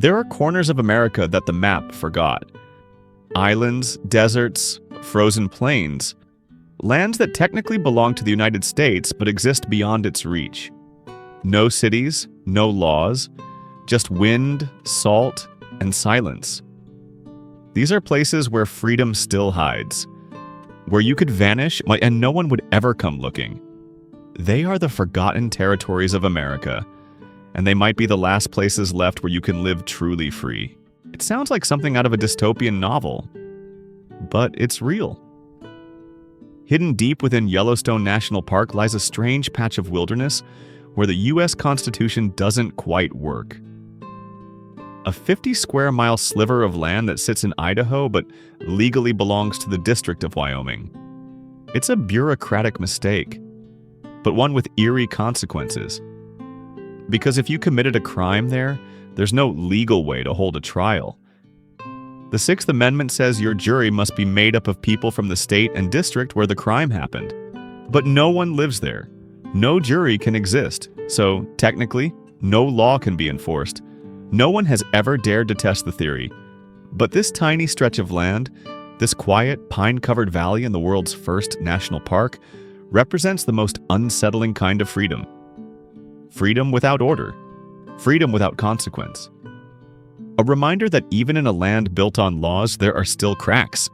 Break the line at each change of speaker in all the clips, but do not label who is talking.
There are corners of America that the map forgot. Islands, deserts, frozen plains, lands that technically belong to the United States but exist beyond its reach. No cities, no laws, just wind, salt, and silence. These are places where freedom still hides, where you could vanish and no one would ever come looking. They are the forgotten territories of America, and they might be the last places left where you can live truly free. It sounds like something out of a dystopian novel, but it's real. Hidden deep within Yellowstone National Park lies a strange patch of wilderness where the U.S. Constitution doesn't quite work. A 50-square-mile sliver of land that sits in Idaho but legally belongs to the District of Wyoming. It's a bureaucratic mistake, but one with eerie consequences. Because if you committed a crime there, there's no legal way to hold a trial. The Sixth Amendment says your jury must be made up of people from the state and district where the crime happened. But no one lives there. No jury can exist, so technically, no law can be enforced. No one has ever dared to test the theory. But this tiny stretch of land, this quiet, pine-covered valley in the world's first national park, represents the most unsettling kind of freedom. Freedom without order. Freedom without consequence. A reminder that even in a land built on laws, there are still cracks,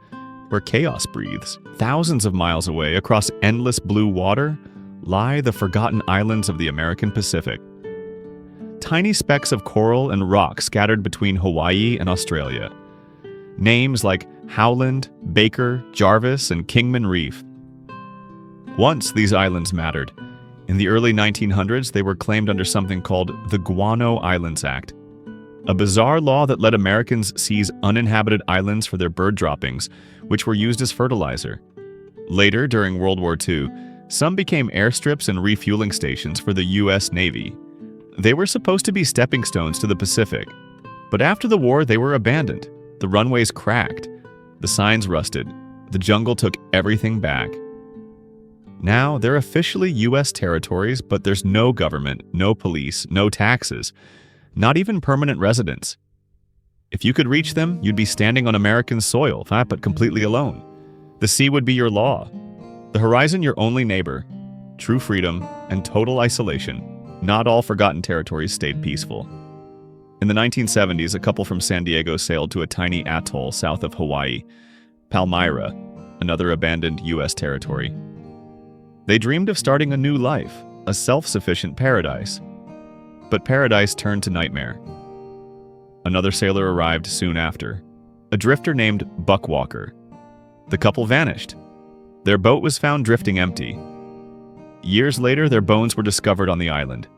where chaos breathes. Thousands of miles away, across endless blue water, lie the forgotten islands of the American Pacific. Tiny specks of coral and rock scattered between Hawaii and Australia. Names like Howland, Baker, Jarvis, and Kingman Reef. Once these islands mattered. In the early 1900s, they were claimed under something called the Guano Islands Act, a bizarre law that let Americans seize uninhabited islands for their bird droppings, which were used as fertilizer. Later, during World War II, some became airstrips and refueling stations for the U.S. Navy. They were supposed to be stepping stones to the Pacific, but after the war they were abandoned. The runways cracked, the signs rusted, the jungle took everything back. Now, they're officially U.S. territories, but there's no government, no police, no taxes, not even permanent residents. If you could reach them, you'd be standing on American soil, but completely alone. The sea would be your law. The horizon your only neighbor. True freedom and total isolation. Not all forgotten territories stayed peaceful. In the 1970s, a couple from San Diego sailed to a tiny atoll south of Hawaii, Palmyra, another abandoned U.S. territory. They dreamed of starting a new life, a self-sufficient paradise. But paradise turned to nightmare. Another sailor arrived soon after, a drifter named Buckwalker. The couple vanished. Their boat was found drifting empty. Years later, their bones were discovered on the island.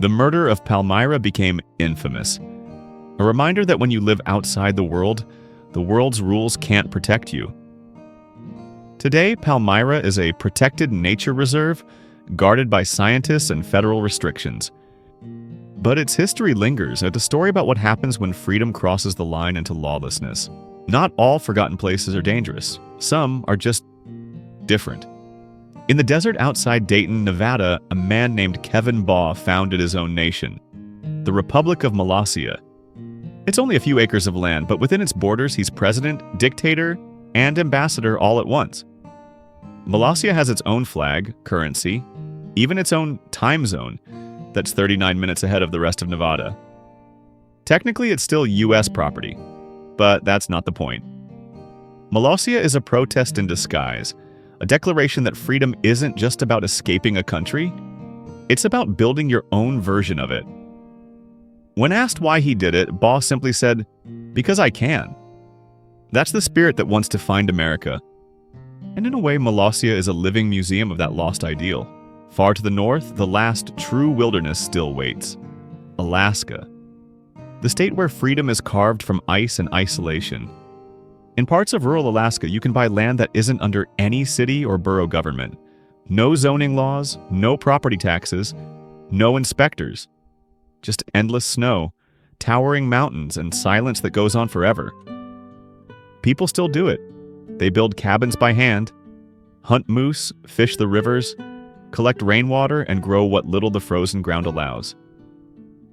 The murder of Palmyra became infamous. A reminder that when you live outside the world's rules can't protect you. Today, Palmyra is a protected nature reserve, guarded by scientists and federal restrictions. But its history lingers, a story about what happens when freedom crosses the line into lawlessness. Not all forgotten places are dangerous. Some are just different. In the desert outside Dayton, Nevada, a man named Kevin Baugh founded his own nation, the Republic of Molossia. It's only a few acres of land, but within its borders, he's president, dictator, and ambassador all at once. Molossia has its own flag, currency, even its own time zone that's 39 minutes ahead of the rest of Nevada. Technically, it's still U.S. property, but that's not the point. Molossia is a protest in disguise, a declaration that freedom isn't just about escaping a country, it's about building your own version of it. When asked why he did it, Baugh simply said, "Because I can." That's the spirit that wants to find America. And in a way, Molossia is a living museum of that lost ideal. Far to the north, the last true wilderness still waits. Alaska. The state where freedom is carved from ice and isolation. In parts of rural Alaska, you can buy land that isn't under any city or borough government. No zoning laws, no property taxes, no inspectors. Just endless snow, towering mountains, and silence that goes on forever. People still do it. They build cabins by hand, hunt moose, fish the rivers, collect rainwater, and grow what little the frozen ground allows.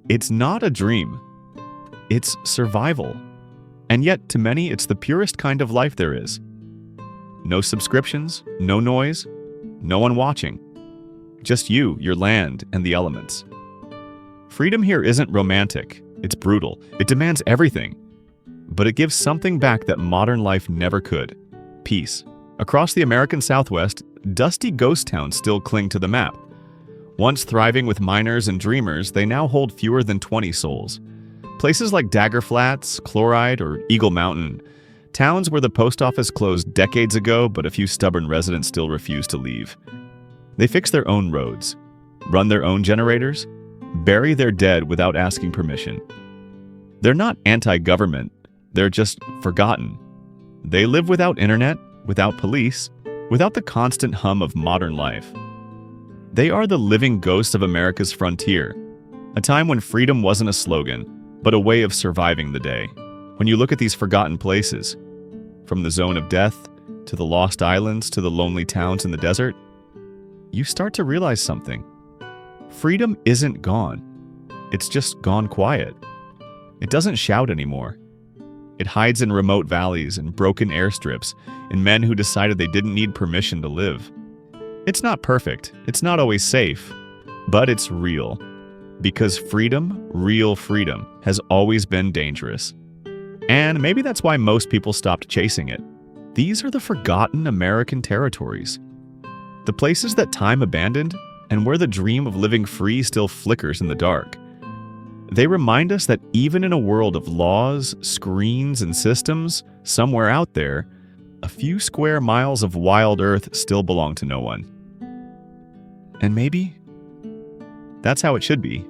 It's not a dream. It's survival. And yet, to many, it's the purest kind of life there is. No subscriptions, no noise, no one watching. Just you, your land, and the elements. Freedom here isn't romantic. It's brutal. It demands everything. But it gives something back that modern life never could. Peace. Across the American Southwest, dusty ghost towns still cling to the map. Once thriving with miners and dreamers, they now hold fewer than 20 souls. Places like Dagger Flats, Chloride, or Eagle Mountain, towns where the post office closed decades ago, but a few stubborn residents still refuse to leave. They fix their own roads, run their own generators, bury their dead without asking permission. They're not anti-government, they're just forgotten. They live without internet, without police, without the constant hum of modern life. They are the living ghosts of America's frontier, a time when freedom wasn't a slogan, but a way of surviving the day. When you look at these forgotten places, from the zone of death, to the lost islands, to the lonely towns in the desert, you start to realize something. Freedom isn't gone. It's just gone quiet. It doesn't shout anymore. It hides in remote valleys and broken airstrips, in men who decided they didn't need permission to live. It's not perfect, it's not always safe, but it's real. Because freedom, real freedom, has always been dangerous. And maybe that's why most people stopped chasing it. These are the forgotten American territories. The places that time abandoned, and where the dream of living free still flickers in the dark. They remind us that even in a world of laws, screens, and systems, somewhere out there, a few square miles of wild earth still belong to no one. And maybe that's how it should be.